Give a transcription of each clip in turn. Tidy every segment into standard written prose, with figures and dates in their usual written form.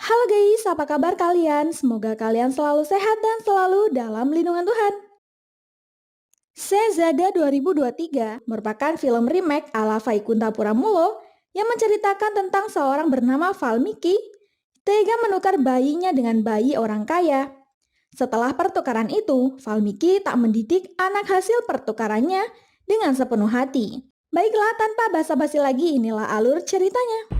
Halo guys, apa kabar kalian? Semoga kalian selalu sehat dan selalu dalam lindungan Tuhan. Sezada 2023 merupakan film remake ala Vaikunta Puramulo yang menceritakan tentang seorang bernama Valmiki tega menukar bayinya dengan bayi orang kaya. Setelah pertukaran itu, Valmiki tak mendidik anak hasil pertukarannya dengan sepenuh hati. Baiklah, tanpa basa-basi lagi, inilah alur ceritanya.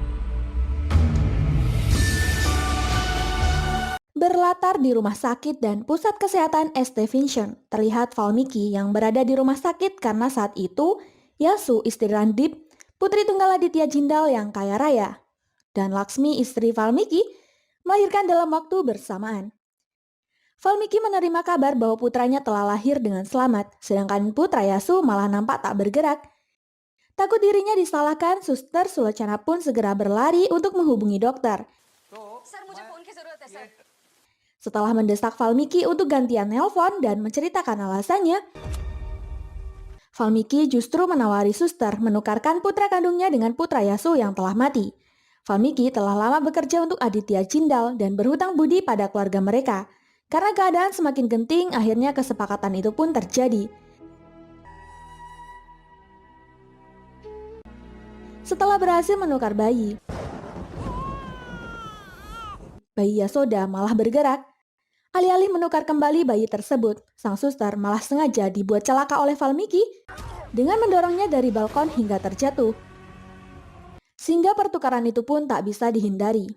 Berlatar di rumah sakit dan pusat kesehatan ST Vincent, terlihat Valmiki yang berada di rumah sakit karena saat itu Yasu istri Randip, putri tunggal Aditya Jindal yang kaya raya, dan Laksmi istri Valmiki melahirkan dalam waktu bersamaan. Valmiki menerima kabar bahwa putranya telah lahir dengan selamat, sedangkan putra Yasu malah nampak tak bergerak. Takut dirinya disalahkan, suster Sulocana pun segera berlari untuk menghubungi dokter. Setelah mendesak Valmiki untuk gantian nelpon dan menceritakan alasannya, Valmiki justru menawari suster menukarkan putra kandungnya dengan putra Yasu yang telah mati. Valmiki telah lama bekerja untuk Aditya Jindal dan berhutang budi pada keluarga mereka. Karena keadaan semakin genting, akhirnya kesepakatan itu pun terjadi. Setelah berhasil menukar bayi Yasoda malah bergerak. Alih-alih menukar kembali bayi tersebut, sang suster malah sengaja dibuat celaka oleh Valmiki dengan mendorongnya dari balkon hingga terjatuh. Sehingga pertukaran itu pun tak bisa dihindari.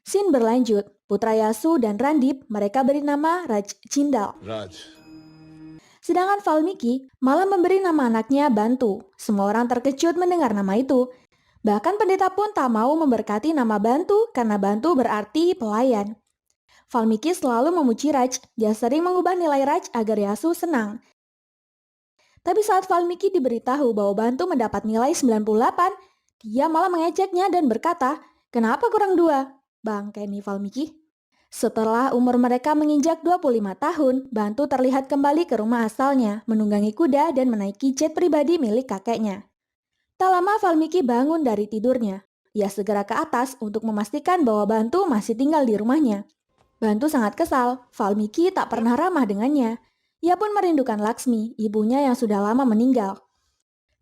Scene berlanjut, putra Yasu dan Randip mereka beri nama Raj Jindal. Sedangkan Valmiki malah memberi nama anaknya Bantu. Semua orang terkejut mendengar nama itu. Bahkan pendeta pun tak mau memberkati nama Bantu karena Bantu berarti pelayan. Valmiki selalu memuji Raj, dia sering mengubah nilai Raj agar Yasu senang. Tapi saat Valmiki diberitahu bahwa Bantu mendapat nilai 98, dia malah mengejeknya dan berkata, "Kenapa kurang 2? Bangke nih Valmiki." Setelah umur mereka menginjak 25 tahun, Bantu terlihat kembali ke rumah asalnya, menunggangi kuda dan menaiki jet pribadi milik kakeknya. Tak lama Valmiki bangun dari tidurnya. Ia segera ke atas untuk memastikan bahwa Bantu masih tinggal di rumahnya. Bantu sangat kesal, Valmiki tak pernah ramah dengannya. Ia pun merindukan Laksmi, ibunya yang sudah lama meninggal.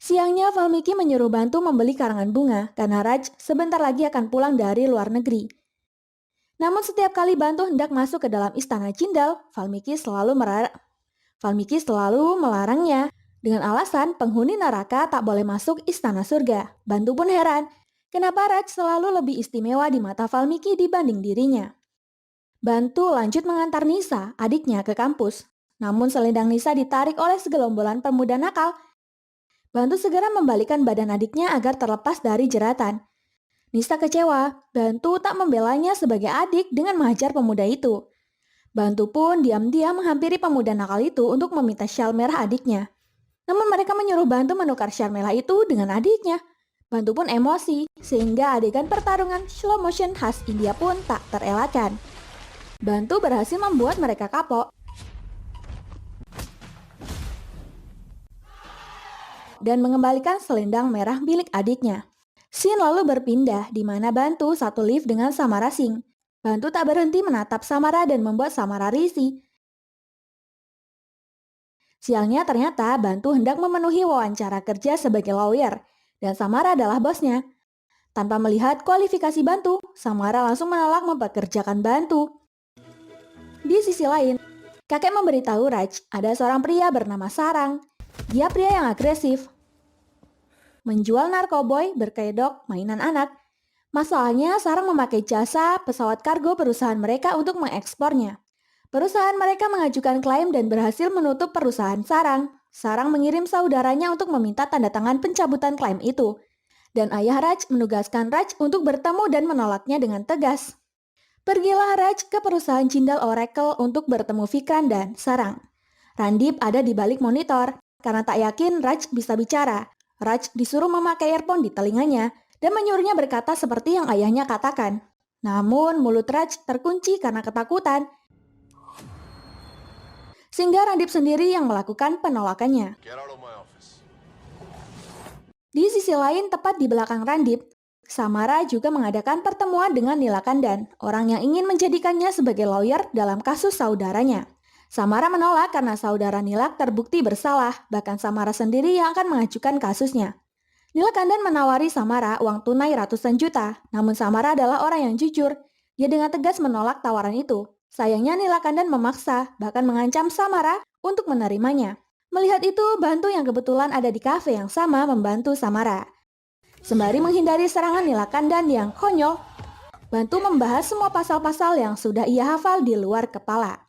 Siangnya Valmiki menyuruh Bantu membeli karangan bunga karena Raj sebentar lagi akan pulang dari luar negeri. Namun setiap kali Bantu hendak masuk ke dalam istana Jindal, Valmiki selalu melarangnya dengan alasan penghuni neraka tak boleh masuk istana surga. Bantu pun heran, kenapa Raj selalu lebih istimewa di mata Valmiki dibanding dirinya. Bantu lanjut mengantar Nisa, adiknya, ke kampus. Namun selendang Nisa ditarik oleh segelombolan pemuda nakal. Bantu segera membalikan badan adiknya agar terlepas dari jeratan. Nisa kecewa, Bantu tak membelanya sebagai adik dengan menghajar pemuda itu. Bantu pun diam-diam menghampiri pemuda nakal itu untuk meminta syal merah adiknya. Namun mereka menyuruh Bantu menukar syal merah itu dengan adiknya. Bantu pun emosi, sehingga adegan pertarungan slow motion khas India pun tak terelakkan. Bantu berhasil membuat mereka kapok dan mengembalikan selendang merah milik adiknya. Scene lalu berpindah di mana Bantu satu lift dengan Samara Singh. Bantu tak berhenti menatap Samara dan membuat Samara risih. Sialnya ternyata Bantu hendak memenuhi wawancara kerja sebagai lawyer dan Samara adalah bosnya. Tanpa melihat kualifikasi Bantu, Samara langsung menolak mempekerjakan Bantu. Di sisi lain, kakek memberitahu Raj ada seorang pria bernama Sarang. Dia pria yang agresif, menjual narkoboy, berkedok, mainan anak. Masalahnya Sarang memakai jasa pesawat kargo perusahaan mereka untuk mengekspornya. Perusahaan mereka mengajukan klaim dan berhasil menutup perusahaan Sarang. Sarang mengirim saudaranya untuk meminta tanda tangan pencabutan klaim itu. Dan ayah Raj menugaskan Raj untuk bertemu dan menolaknya dengan tegas. Pergilah Raj ke perusahaan Jindal Oracle untuk bertemu Vikran dan Sarang. Randip ada di balik monitor karena tak yakin Raj bisa bicara. Raj disuruh memakai earphone di telinganya dan menyuruhnya berkata seperti yang ayahnya katakan. Namun mulut Raj terkunci karena ketakutan. Sehingga Randip sendiri yang melakukan penolakannya. Di sisi lain, tepat di belakang Randip, Samara juga mengadakan pertemuan dengan Nilakandan, orang yang ingin menjadikannya sebagai lawyer dalam kasus saudaranya. Samara menolak karena saudara Nilak terbukti bersalah, bahkan Samara sendiri yang akan mengajukan kasusnya. Nilakandan menawari Samara uang tunai ratusan juta, namun Samara adalah orang yang jujur. Dia dengan tegas menolak tawaran itu. Sayangnya Nilakandan memaksa, bahkan mengancam Samara untuk menerimanya. Melihat itu, Bantu yang kebetulan ada di kafe yang sama membantu Samara. Sembari menghindari serangan Nilakandan yang konyol, Bantu membahas semua pasal-pasal yang sudah ia hafal di luar kepala.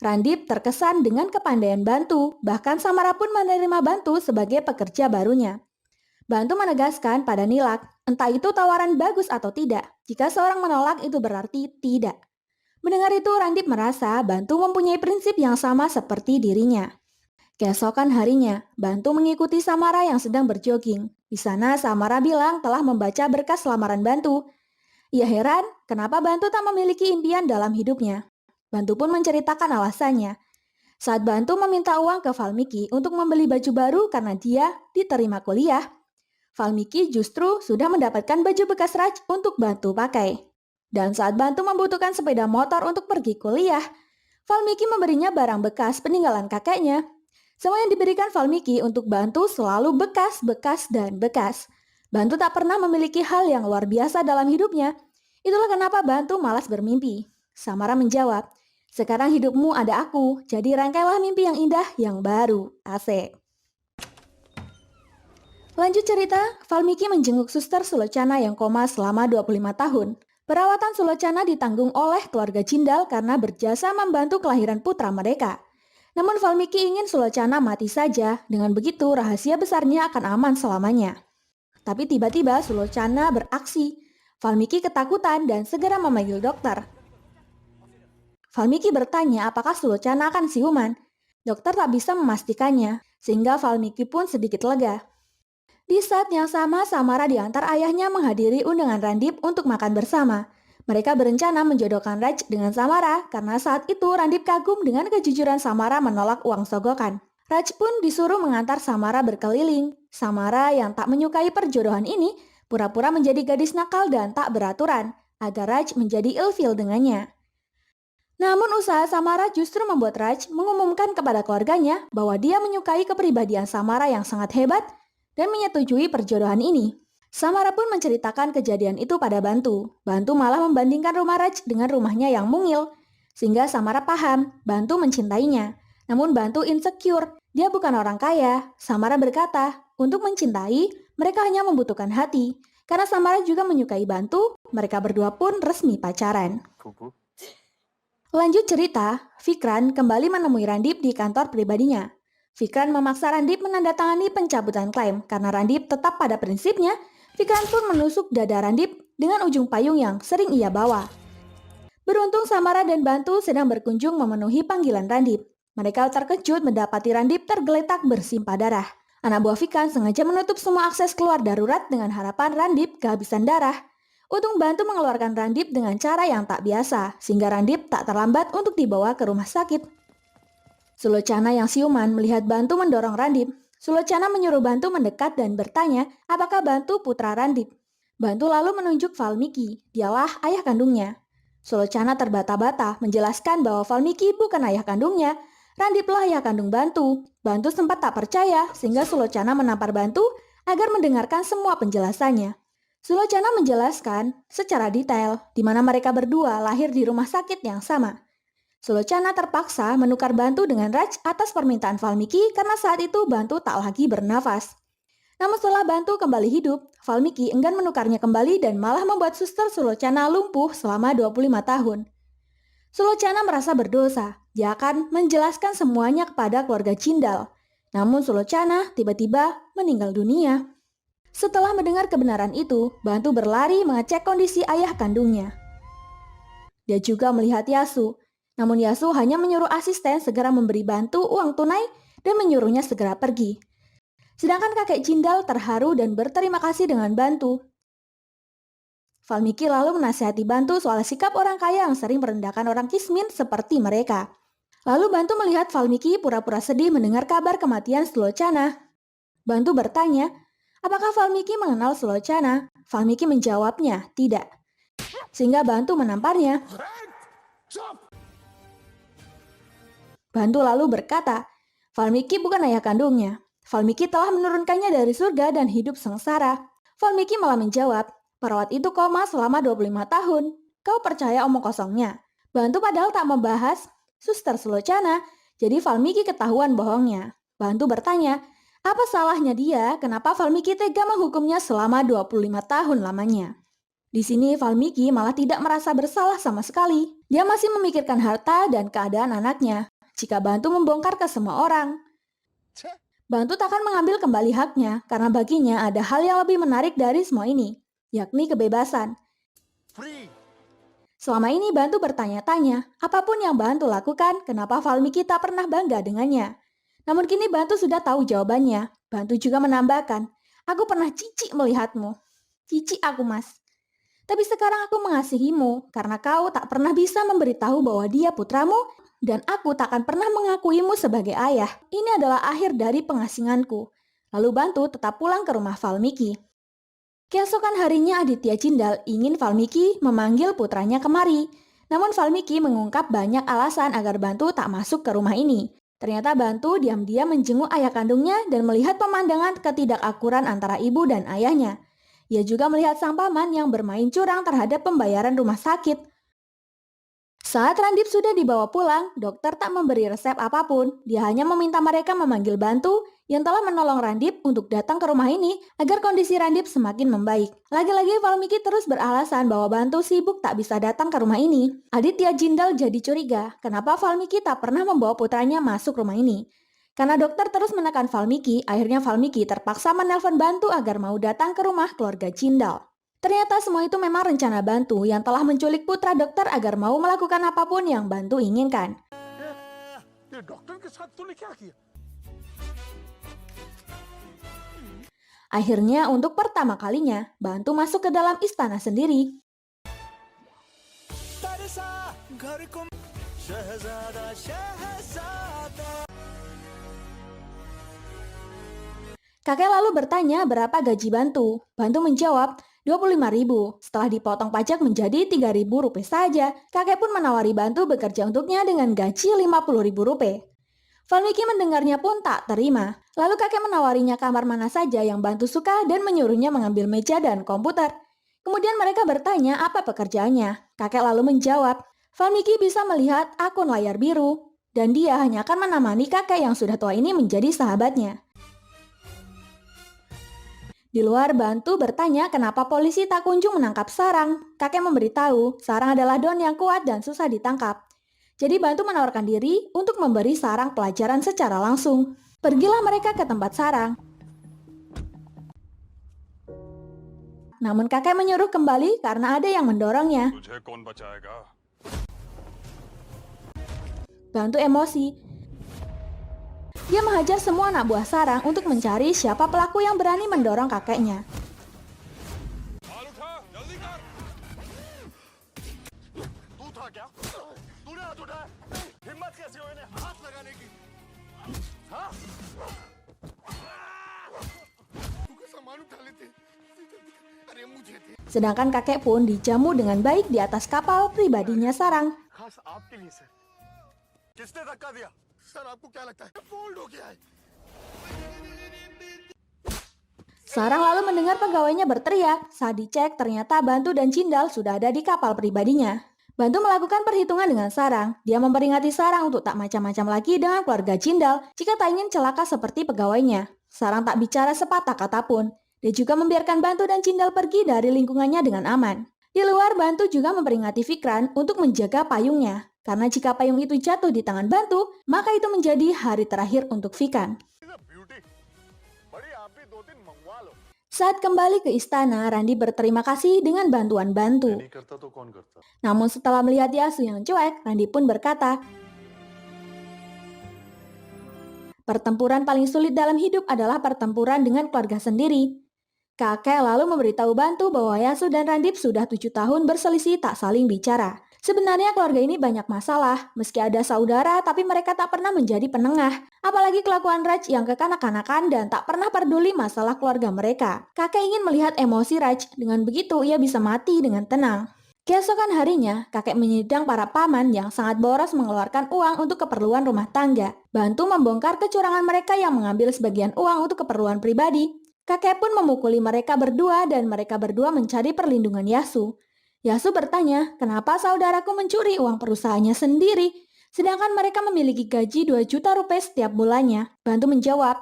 Randip terkesan dengan kepandaian Bantu, bahkan Samara pun menerima Bantu sebagai pekerja barunya. Bantu menegaskan pada Nilak, entah itu tawaran bagus atau tidak, jika seorang menolak itu berarti tidak. Mendengar itu, Randip merasa Bantu mempunyai prinsip yang sama seperti dirinya. Keesokan harinya, Bantu mengikuti Samara yang sedang berjoging. Di sana, Samara bilang telah membaca berkas lamaran Bantu. Ia heran kenapa Bantu tak memiliki impian dalam hidupnya. Bantu pun menceritakan alasannya. Saat Bantu meminta uang ke Valmiki untuk membeli baju baru karena dia diterima kuliah, Valmiki justru sudah mendapatkan baju bekas Raj untuk Bantu pakai. Dan saat Bantu membutuhkan sepeda motor untuk pergi kuliah, Valmiki memberinya barang bekas peninggalan kakeknya. Semua yang diberikan Valmiki untuk Bantu selalu bekas, dan bekas. Bantu tak pernah memiliki hal yang luar biasa dalam hidupnya. Itulah kenapa Bantu malas bermimpi. Samara menjawab, sekarang hidupmu ada aku, jadi rangkailah mimpi yang indah yang baru. Asik. Lanjut cerita, Valmiki menjenguk suster Sulocana yang koma selama 25 tahun. Perawatan Sulocana ditanggung oleh keluarga Jindal karena berjasa membantu kelahiran putra mereka. Namun Valmiki ingin Sulocana mati saja, dengan begitu rahasia besarnya akan aman selamanya. Tapi tiba-tiba Sulocana beraksi. Valmiki ketakutan dan segera memanggil dokter. Valmiki bertanya apakah Sulocana akan siuman. Dokter tak bisa memastikannya, sehingga Valmiki pun sedikit lega. Di saat yang sama, Samara diantar ayahnya menghadiri undangan Randip untuk makan bersama. Mereka berencana menjodohkan Raj dengan Samara karena saat itu Randip kagum dengan kejujuran Samara menolak uang sogokan. Raj pun disuruh mengantar Samara berkeliling. Samara yang tak menyukai perjodohan ini pura-pura menjadi gadis nakal dan tak beraturan agar Raj menjadi ilfil dengannya. Namun usaha Samara justru membuat Raj mengumumkan kepada keluarganya bahwa dia menyukai kepribadian Samara yang sangat hebat dan menyetujui perjodohan ini. Samara pun menceritakan kejadian itu pada Bantu. Bantu malah membandingkan rumah Raj dengan rumahnya yang mungil. Sehingga Samara paham, Bantu mencintainya. Namun Bantu insecure, dia bukan orang kaya. Samara berkata, untuk mencintai, mereka hanya membutuhkan hati. Karena Samara juga menyukai Bantu, mereka berdua pun resmi pacaran. Lanjut cerita, Fikran kembali menemui Randip di kantor pribadinya. Fikran memaksa Randip menandatangani pencabutan klaim karena Randip tetap pada prinsipnya. Fikran pun menusuk dada Randip dengan ujung payung yang sering ia bawa. Beruntung Samara dan Bantu sedang berkunjung memenuhi panggilan Randip. Mereka terkejut mendapati Randip tergeletak bersimpah darah. Anak buah Fikran sengaja menutup semua akses keluar darurat dengan harapan Randip kehabisan darah. Untung Bantu mengeluarkan Randip dengan cara yang tak biasa, sehingga Randip tak terlambat untuk dibawa ke rumah sakit. Sulocana yang siuman melihat Bantu mendorong Randip. Sulocana menyuruh Bantu mendekat dan bertanya apakah Bantu putra Randip. Bantu lalu menunjuk Valmiki, dialah ayah kandungnya. Sulocana terbata-bata menjelaskan bahwa Valmiki bukan ayah kandungnya, Randiplah ayah kandung Bantu. Bantu sempat tak percaya sehingga Sulocana menampar Bantu agar mendengarkan semua penjelasannya. Sulocana menjelaskan secara detail di mana mereka berdua lahir di rumah sakit yang sama. Sulocana terpaksa menukar Bantu dengan Raj atas permintaan Valmiki karena saat itu Bantu tak lagi bernafas. Namun setelah Bantu kembali hidup, Valmiki enggan menukarnya kembali dan malah membuat suster Sulocana lumpuh selama 25 tahun. Sulocana merasa berdosa, dia akan menjelaskan semuanya kepada keluarga Jindal. Namun Sulocana tiba-tiba meninggal dunia. Setelah mendengar kebenaran itu, Bantu berlari mengecek kondisi ayah kandungnya. Dia juga melihat Yasu. Namun Yasu hanya menyuruh asisten segera memberi Bantu uang tunai dan menyuruhnya segera pergi. Sedangkan kakek Jindal terharu dan berterima kasih dengan Bantu. Valmiki lalu menasihati Bantu soal sikap orang kaya yang sering merendahkan orang kismin seperti mereka. Lalu Bantu melihat Valmiki pura-pura sedih mendengar kabar kematian Sulocana. Bantu bertanya, Apakah Valmiki mengenal Sulochana? Valmiki menjawabnya, tidak. Sehingga Bantu menamparnya. Bantu lalu berkata, Valmiki bukan ayah kandungnya. Valmiki telah menurunkannya dari surga dan hidup sengsara. Valmiki malah menjawab, perawat itu koma selama 25 tahun. Kau percaya omong kosongnya? Bantu padahal tak membahas Suster Sulochana, jadi Valmiki ketahuan bohongnya. Bantu bertanya, apa salahnya dia? Kenapa Valmiki tega menghukumnya selama 25 tahun lamanya? Di sini Valmiki malah tidak merasa bersalah sama sekali. Dia masih memikirkan harta dan keadaan anaknya. Jika Bantu membongkar ke semua orang, Bantu takkan mengambil kembali haknya karena baginya ada hal yang lebih menarik dari semua ini, yakni kebebasan. Selama ini Bantu bertanya-tanya, apapun yang Bantu lakukan, kenapa Valmiki tak pernah bangga dengannya? Namun kini Bantu sudah tahu jawabannya. Bantu juga menambahkan, aku pernah jijik melihatmu. Jijik aku, Mas. Tapi sekarang aku mengasihimu karena kau tak pernah bisa memberitahu bahwa dia putramu dan aku takkan pernah mengakuimu sebagai ayah. Ini adalah akhir dari pengasinganku. Lalu Bantu tetap pulang ke rumah Valmiki. Keesokan harinya Aditya Jindal ingin Valmiki memanggil putranya kemari. Namun Valmiki mengungkap banyak alasan agar Bantu tak masuk ke rumah ini. Ternyata Bantu diam-diam menjenguk ayah kandungnya dan melihat pemandangan ketidakakuran antara ibu dan ayahnya. Ia juga melihat sang paman yang bermain curang terhadap pembayaran rumah sakit. Saat Randip sudah dibawa pulang, dokter tak memberi resep apapun. Dia hanya meminta mereka memanggil Bantu yang telah menolong Randip untuk datang ke rumah ini agar kondisi Randip semakin membaik. Lagi-lagi Valmiki terus beralasan bahwa Bantu sibuk tak bisa datang ke rumah ini. Aditya Jindal jadi curiga, kenapa Valmiki tak pernah membawa putranya masuk rumah ini. Karena dokter terus menekan Valmiki, akhirnya Valmiki terpaksa menelpon Bantu agar mau datang ke rumah keluarga Jindal. Ternyata semua itu memang rencana Bantu yang telah menculik putra dokter agar mau melakukan apapun yang Bantu inginkan. Akhirnya untuk pertama kalinya, Bantu masuk ke dalam istana sendiri. Kakek lalu bertanya berapa gaji Bantu. Bantu menjawab, 25.000. Setelah dipotong pajak menjadi 3.000 rupiah saja. Kakek pun menawari Bantu bekerja untuknya dengan gaji 50.000 rupiah. Valmiki mendengarnya pun tak terima. Lalu kakek menawarinya kamar mana saja yang Bantu suka dan menyuruhnya mengambil meja dan komputer. Kemudian mereka bertanya apa pekerjaannya. Kakek lalu menjawab, Valmiki bisa melihat akun layar biru. Dan dia hanya akan menemani kakek yang sudah tua ini menjadi sahabatnya. Di luar, Bantu bertanya kenapa polisi tak kunjung menangkap Sarang. Kakek memberitahu, Sarang adalah Don yang kuat dan susah ditangkap. Jadi Bantu menawarkan diri untuk memberi Sarang pelajaran secara langsung. Pergilah mereka ke tempat Sarang. Namun kakek menyuruh kembali karena ada yang mendorongnya. Bantu emosi. Dia menghajar semua anak buah Sarang untuk mencari siapa pelaku yang berani mendorong kakeknya. Sedangkan kakek pun dijamu dengan baik di atas kapal pribadinya Sarang. Sarang lalu mendengar pegawainya berteriak. Saat dicek, ternyata Bantu dan Jindal sudah ada di kapal pribadinya. Bantu melakukan perhitungan dengan Sarang. Dia memperingati Sarang untuk tak macam-macam lagi dengan keluarga Jindal jika tak ingin celaka seperti pegawainya. Sarang tak bicara sepatah kata pun. Dia juga membiarkan Bantu dan Jindal pergi dari lingkungannya dengan aman. Di luar, Bantu juga memperingati Vikran untuk menjaga payungnya. Karena jika payung itu jatuh di tangan Bantu, maka itu menjadi hari terakhir untuk Vikran. Saat kembali ke istana, Randi berterima kasih dengan bantuan Bantu. Namun setelah melihat Yasu yang cuek, Randi pun berkata, pertempuran paling sulit dalam hidup adalah pertempuran dengan keluarga sendiri. Kakek lalu memberitahu Bantu bahwa Yasu dan Randip sudah 7 tahun berselisih tak saling bicara. Sebenarnya keluarga ini banyak masalah, meski ada saudara tapi mereka tak pernah menjadi penengah. Apalagi kelakuan Raj yang kekanak-kanakan dan tak pernah peduli masalah keluarga mereka. Kakek ingin melihat emosi Raj, dengan begitu ia bisa mati dengan tenang. Keesokan harinya, kakek menyidang para paman yang sangat boros mengeluarkan uang untuk keperluan rumah tangga. Bantu membongkar kecurangan mereka yang mengambil sebagian uang untuk keperluan pribadi. Kakek pun memukuli mereka berdua dan mereka berdua mencari perlindungan Yasu. Yasu bertanya, kenapa saudaraku mencuri uang perusahaannya sendiri, sedangkan mereka memiliki gaji 2 juta rupiah setiap bulannya. Bantu menjawab,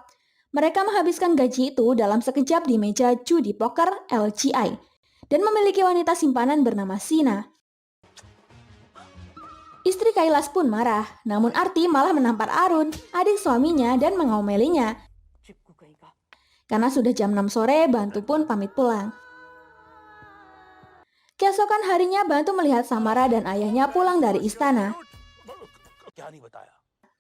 mereka menghabiskan gaji itu dalam sekejap di meja judi poker LGI, dan memiliki wanita simpanan bernama Sina. Istri Kailas pun marah, namun Arti malah menampar Arun, adik suaminya, dan mengomelinya. Karena sudah jam 6 sore, Bantu pun pamit pulang. Keesokan harinya Bantu melihat Samara dan ayahnya pulang dari istana.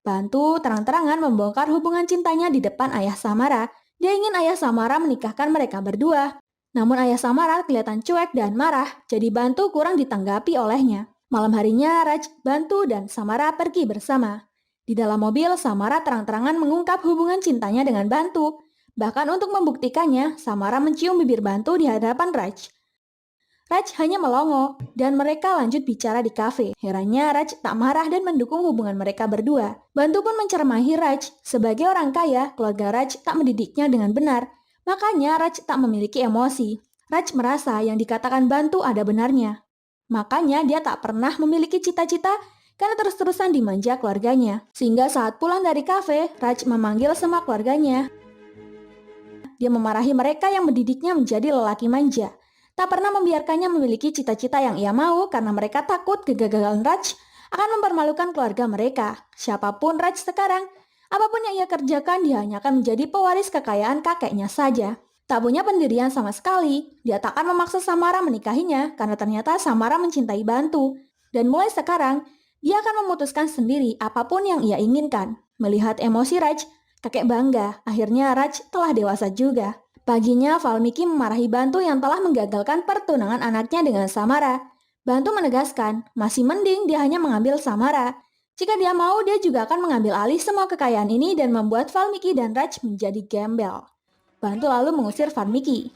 Bantu terang-terangan membongkar hubungan cintanya di depan ayah Samara. Dia ingin ayah Samara menikahkan mereka berdua. Namun ayah Samara kelihatan cuek dan marah, jadi Bantu kurang ditanggapi olehnya. Malam harinya Raj, Bantu, dan Samara pergi bersama. Di dalam mobil, Samara terang-terangan mengungkap hubungan cintanya dengan Bantu. Bahkan untuk membuktikannya, Samara mencium bibir Bantu di hadapan Raj. Raj hanya melongo, dan mereka lanjut bicara di kafe. Herannya Raj tak marah dan mendukung hubungan mereka berdua. Bantu pun menceramahi Raj. Sebagai orang kaya, keluarga Raj tak mendidiknya dengan benar. Makanya Raj tak memiliki emosi. Raj merasa yang dikatakan Bantu ada benarnya. Makanya dia tak pernah memiliki cita-cita karena terus-terusan dimanja keluarganya. Sehingga saat pulang dari kafe, Raj memanggil semua keluarganya. Dia memarahi mereka yang mendidiknya menjadi lelaki manja. Tak pernah membiarkannya memiliki cita-cita yang ia mau karena mereka takut kegagalan Raj akan mempermalukan keluarga mereka. Siapapun Raj sekarang, apapun yang ia kerjakan dia hanya akan menjadi pewaris kekayaan kakeknya saja. Tak punya pendirian sama sekali, dia tak akan memaksa Samara menikahinya karena ternyata Samara mencintai Bantu. Dan mulai sekarang, dia akan memutuskan sendiri apapun yang ia inginkan. Melihat emosi Raj, kakek bangga, akhirnya Raj telah dewasa juga. Paginya, Valmiki memarahi Bantu yang telah menggagalkan pertunangan anaknya dengan Samara. Bantu menegaskan, masih mending dia hanya mengambil Samara. Jika dia mau, dia juga akan mengambil alih semua kekayaan ini dan membuat Valmiki dan Raj menjadi gembel. Bantu lalu mengusir Valmiki.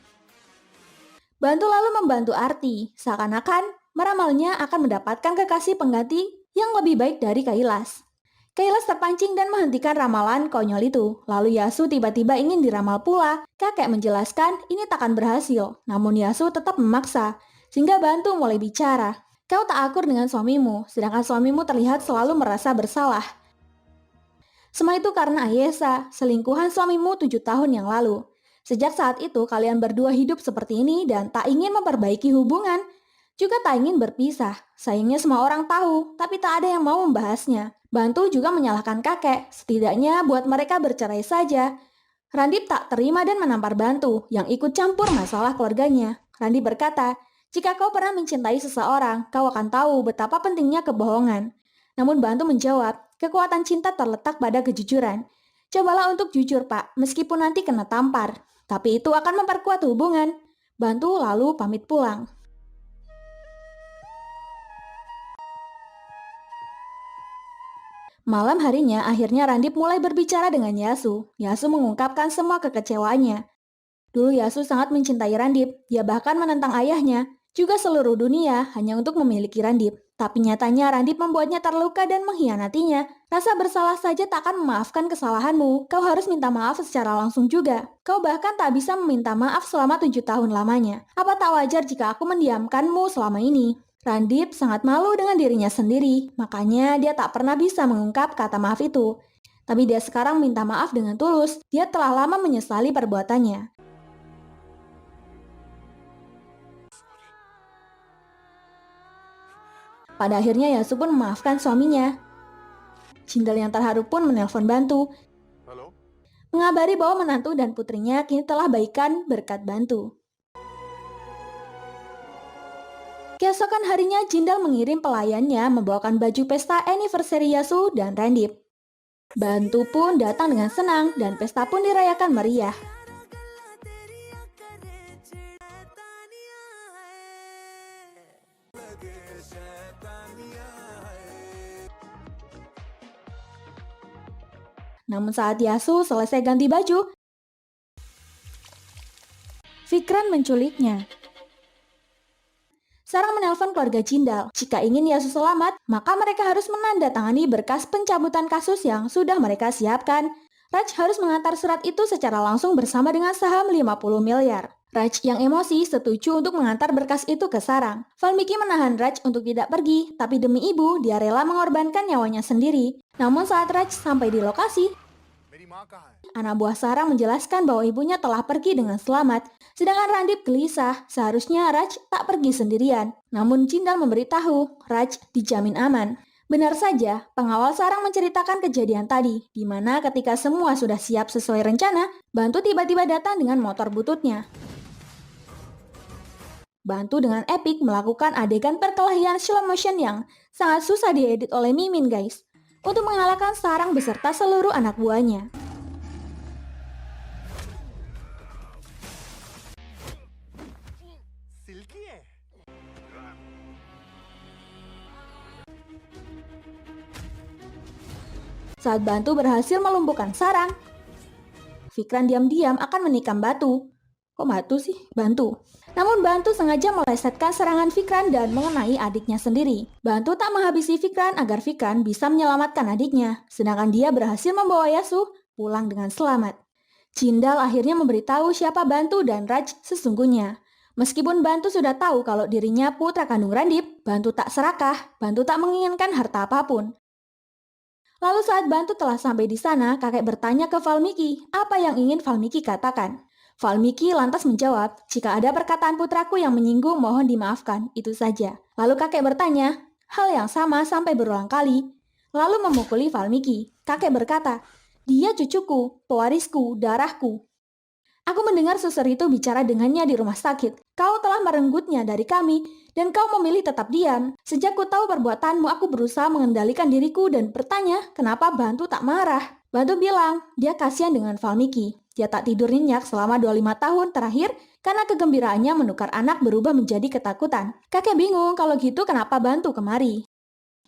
Bantu lalu membantu Arti, seakan-akan meramalnya akan mendapatkan kekasih pengganti yang lebih baik dari Kailas. Kailas terpancing dan menghentikan ramalan konyol itu. Lalu Yasu tiba-tiba ingin diramal pula. Kakek menjelaskan ini takkan berhasil. Namun Yasu tetap memaksa. Sehingga Bantu mulai bicara. Kau tak akur dengan suamimu, sedangkan suamimu terlihat selalu merasa bersalah. Semua itu karena Ayesa, selingkuhan suamimu 7 tahun yang lalu. Sejak saat itu kalian berdua hidup seperti ini dan tak ingin memperbaiki hubungan. Juga tak ingin berpisah. Sayangnya semua orang tahu, tapi tak ada yang mau membahasnya. Bantu juga menyalahkan kakek, setidaknya buat mereka bercerai saja. Randip tak terima dan menampar Bantu yang ikut campur masalah keluarganya. Randip berkata, jika kau pernah mencintai seseorang, kau akan tahu betapa pentingnya kebohongan. Namun Bantu menjawab, kekuatan cinta terletak pada kejujuran. Cobalah untuk jujur pak, meskipun nanti kena tampar. Tapi itu akan memperkuat hubungan. Bantu lalu pamit pulang. Malam harinya, akhirnya Randip mulai berbicara dengan Yasu. Yasu mengungkapkan semua kekecewaannya. Dulu Yasu sangat mencintai Randip, dia bahkan menentang ayahnya, juga seluruh dunia hanya untuk memiliki Randip. Tapi nyatanya Randip membuatnya terluka dan mengkhianatinya. Rasa bersalah saja tak akan memaafkan kesalahanmu, kau harus minta maaf secara langsung juga. Kau bahkan tak bisa meminta maaf selama 7 tahun lamanya. Apa tak wajar jika aku mendiamkanmu selama ini? Randip sangat malu dengan dirinya sendiri, makanya dia tak pernah bisa mengungkap kata maaf itu. Tapi dia sekarang minta maaf dengan tulus, dia telah lama menyesali perbuatannya. Pada akhirnya Yasu pun memaafkan suaminya. Cindel yang terharu pun menelpon Bantu, mengabari bahwa menantu dan putrinya kini telah baikan berkat Bantu. Keesokan harinya Jindal mengirim pelayannya membawakan baju pesta anniversary Yasu dan Randip. Bantu pun datang dengan senang dan pesta pun dirayakan meriah. Namun saat Yasu selesai ganti baju, Vikran menculiknya. Sarang menelpon keluarga Jindal. Jika ingin Yasu selamat, maka mereka harus menandatangani berkas pencabutan kasus yang sudah mereka siapkan. Raj harus mengantar surat itu secara langsung bersama dengan saham 50 miliar. Raj yang emosi setuju untuk mengantar berkas itu ke sarang. Valmiki menahan Raj untuk tidak pergi, tapi demi ibu, dia rela mengorbankan nyawanya sendiri. Namun saat Raj sampai di lokasi, anak buah sarang menjelaskan bahwa ibunya telah pergi dengan selamat. Sedangkan Randip gelisah, seharusnya Raj tak pergi sendirian. Namun Jindal memberitahu, Raj dijamin aman. Benar saja, pengawal sarang menceritakan kejadian tadi, di mana ketika semua sudah siap sesuai rencana, Bantu tiba-tiba datang dengan motor bututnya. Bantu dengan epic melakukan adegan perkelahian slow motion yang sangat susah diedit oleh Mimin guys, untuk mengalahkan sarang beserta seluruh anak buahnya. Saat Bantu berhasil melumpuhkan sarang, Vikran diam-diam akan menikam Batu. Kok Batu sih? Bantu. Namun Bantu sengaja melesetkan serangan Vikran dan mengenai adiknya sendiri. Bantu tak menghabisi Vikran agar Vikran bisa menyelamatkan adiknya, sedangkan dia berhasil membawa Yasu pulang dengan selamat. Jindal akhirnya memberitahu siapa Bantu dan Raj sesungguhnya. Meskipun Bantu sudah tahu kalau dirinya putra kandung Randip, Bantu tak serakah, Bantu tak menginginkan harta apapun. Lalu saat Bantu telah sampai di sana, kakek bertanya ke Valmiki apa yang ingin Valmiki katakan. Valmiki lantas menjawab, jika ada perkataan putraku yang menyinggung mohon dimaafkan, itu saja. Lalu kakek bertanya, hal yang sama sampai berulang kali. Lalu memukuli Valmiki. Kakek berkata, dia cucuku, pewarisku, darahku. Aku mendengar suster itu bicara dengannya di rumah sakit. Kau telah merenggutnya dari kami, dan kau memilih tetap diam. Sejak ku tahu perbuatanmu, aku berusaha mengendalikan diriku dan bertanya, kenapa Bantu tak marah? Bantu bilang, dia kasihan dengan Valmiki. Dia tak tidur nyenyak selama 25 tahun terakhir karena kegembiraannya menukar anak berubah menjadi ketakutan. Kakek bingung, kalau gitu kenapa Bantu kemari?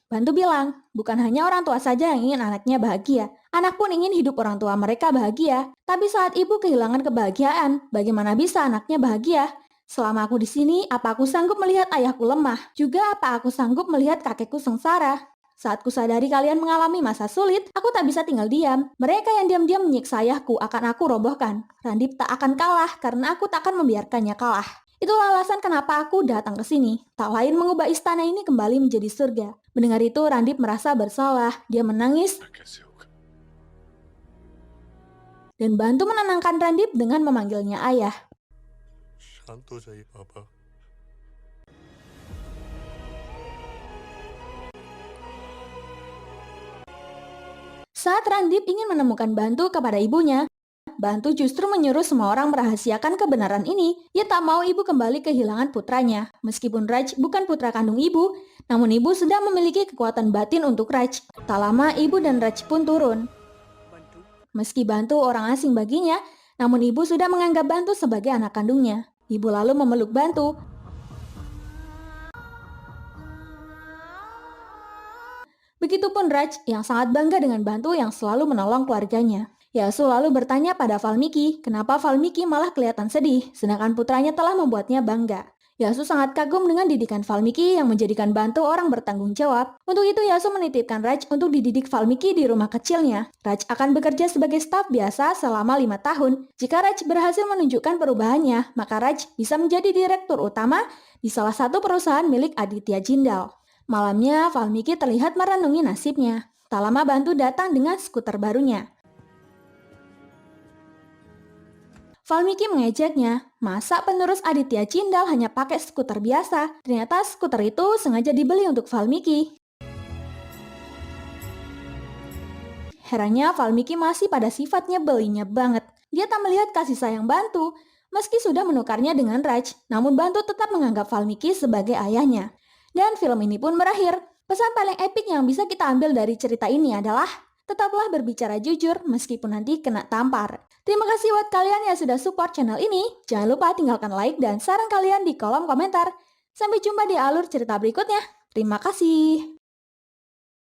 Bantu bilang, bukan hanya orang tua saja yang ingin anaknya bahagia. Anak pun ingin hidup orang tua mereka bahagia. Tapi saat ibu kehilangan kebahagiaan, bagaimana bisa anaknya bahagia? Selama aku di sini, apa aku sanggup melihat ayahku lemah? Juga apa aku sanggup melihat kakekku sengsara? Saat ku sadari kalian mengalami masa sulit, aku tak bisa tinggal diam. Mereka yang diam-diam menyiksa ayahku akan aku robohkan. Randip tak akan kalah karena aku tak akan membiarkannya kalah. Itulah alasan kenapa aku datang ke sini. Tak lain mengubah istana ini kembali menjadi surga. Mendengar itu, Randip merasa bersalah. Dia menangis dan Bantu menenangkan Randip dengan memanggilnya ayah. Saat Randip ingin menemukan Bantu kepada ibunya, Bantu justru menyuruh semua orang merahasiakan kebenaran ini. Ia tak mau ibu kembali kehilangan putranya. Meskipun Raj bukan putra kandung ibu, namun ibu sedang memiliki kekuatan batin untuk Raj. Tak lama ibu dan Raj pun turun. Meski Bantu orang asing baginya, namun ibu sudah menganggap Bantu sebagai anak kandungnya. Ibu lalu memeluk Bantu. Begitupun Raj yang sangat bangga dengan Bantu yang selalu menolong keluarganya. Yasu lalu bertanya pada Valmiki, kenapa Valmiki malah kelihatan sedih, sedangkan putranya telah membuatnya bangga. Yasu sangat kagum dengan didikan Valmiki yang menjadikan Bantu orang bertanggung jawab. Untuk itu Yasu menitipkan Raj untuk dididik Valmiki di rumah kecilnya. Raj akan bekerja sebagai staf biasa selama 5 tahun. Jika Raj berhasil menunjukkan perubahannya, maka Raj bisa menjadi direktur utama di salah satu perusahaan milik Aditya Jindal. Malamnya, Valmiki terlihat merenungi nasibnya. Tak lama Bantu datang dengan skuter barunya. Valmiki mengejeknya, masa penerus Aditya Jindal hanya pakai skuter biasa? Ternyata skuter itu sengaja dibeli untuk Valmiki. Herannya Valmiki masih pada sifatnya belinya banget. Dia tak melihat kasih sayang Bantu, meski sudah menukarnya dengan Raj, namun Bantu tetap menganggap Valmiki sebagai ayahnya. Dan film ini pun berakhir. Pesan paling epik yang bisa kita ambil dari cerita ini adalah tetaplah berbicara jujur meskipun nanti kena tampar. Terima kasih buat kalian yang sudah support channel ini. Jangan lupa tinggalkan like dan saran kalian di kolom komentar. Sampai jumpa di alur cerita berikutnya. Terima kasih.